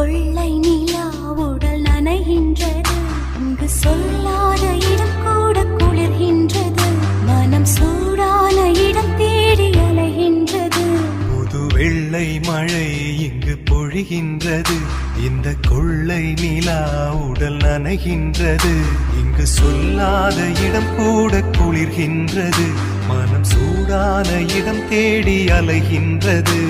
கொள்ளை நிலா உடல் நனைகின்றது. இங்கு சொல்லாத இடம் கூட குளிர்கின்றது. மனம் சூடான இடம் தேடி அலைகின்றது. புது வெள்ளை மழை இங்கு பொழிகின்றது. இந்த கொள்ளை நிலா உடல் நனைகின்றது. இங்கு சொல்லாத இடம் கூட குளிர்கின்றது. மனம் சூடான இடம் தேடி அலைகின்றது.